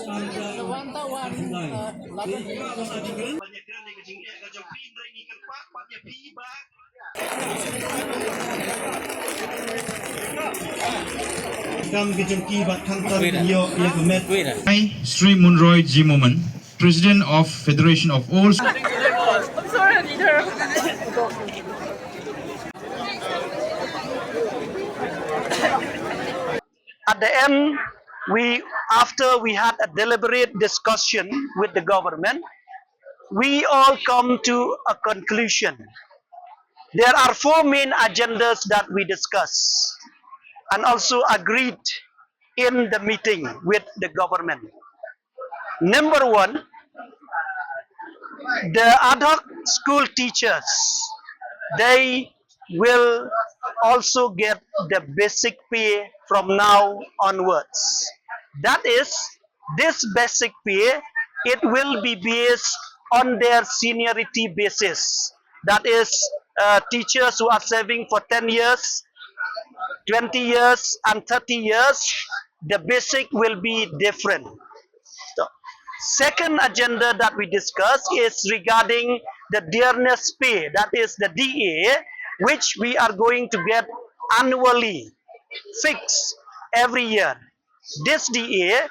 I, Sri Munroy Jimoman, President of Federation of All. I'm sorry, leader. At the end, after we had a deliberate discussion with the government, we all come to a conclusion. There are four main agendas that we discuss and also agreed in the meeting with the government. Number one, the ad hoc school teachers, they will also get the basic pay from now onwards. That is, this basic pay, it will be based on their seniority basis. That is, teachers who are serving for 10 years, 20 years and 30 years, the basic will be different. So, second agenda that we discuss is regarding the dearness pay, that is the DA, which we are going to get annually, fixed every year. This DA,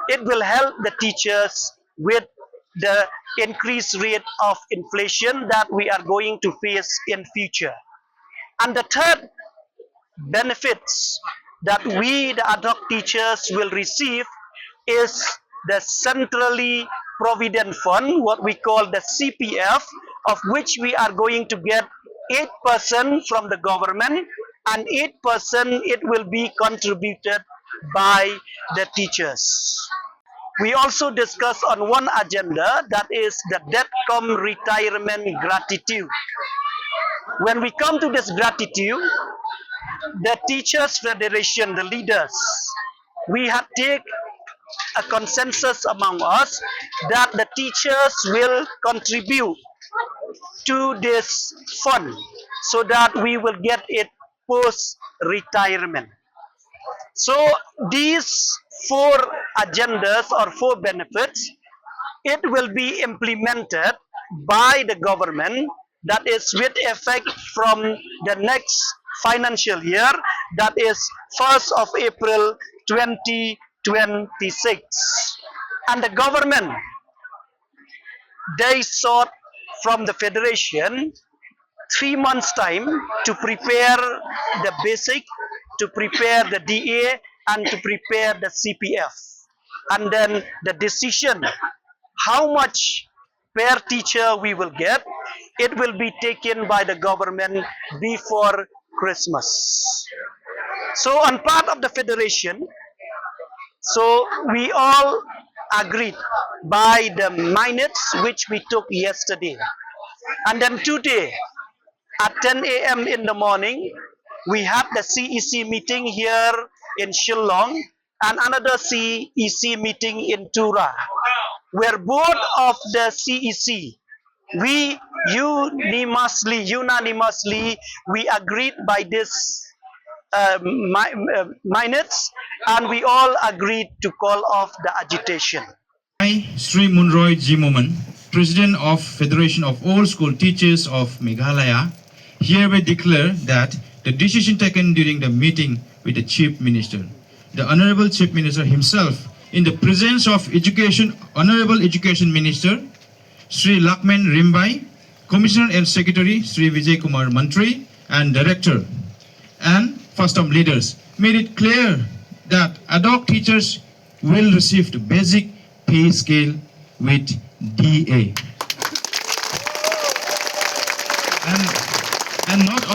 it will help the teachers with the increased rate of inflation that we are going to face in future. And the third benefits that we, the ad hoc teachers, will receive is the centrally provident fund, what we call the CPF, of which we are going to get 8% from the government, and 8% it will be contributed by the teachers. We also discuss on one agenda, that is the debt cum retirement gratitude. When we come to this gratitude, the Teachers Federation, the leaders, we have take a consensus among us that the teachers will contribute to this fund so that we will get it post-retirement. So these four agendas or four benefits, it will be implemented by the government, that is with effect from the next financial year, that is 1st of April 2026. And the government, they sought from the Federation 3 months time to prepare the basic, to prepare the DA, and to prepare the CPF. And then the decision, how much per teacher we will get, it will be taken by the government before Christmas. So on part of the Federation, so we all agreed by the minutes which we took yesterday. And then today, at 10 a.m. in the morning, we had the CEC meeting here in Shillong and another CEC meeting in Tura, where both of the CEC, we unanimously, we agreed by this minutes, and we all agreed to call off the agitation. I, Sri Munroy Jimoman, President of Federation of All School Teachers of Meghalaya, hereby declare that the decision taken during the meeting with the Chief Minister, the Honorable Chief Minister himself, in the presence of Honorable Education Minister, Sri Lakman Rimbai, Commissioner and Secretary, Sri Vijay Kumar Mantri, and Director, and Fastom leaders, made it clear that ad hoc teachers will receive the basic pay scale with DA. And not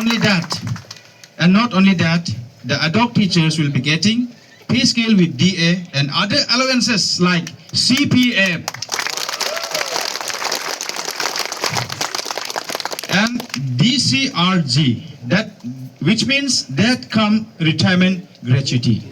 only that, the ad hoc teachers will be getting pay scale with DA and other allowances like CPF and DCRG, which means that come retirement gratuity.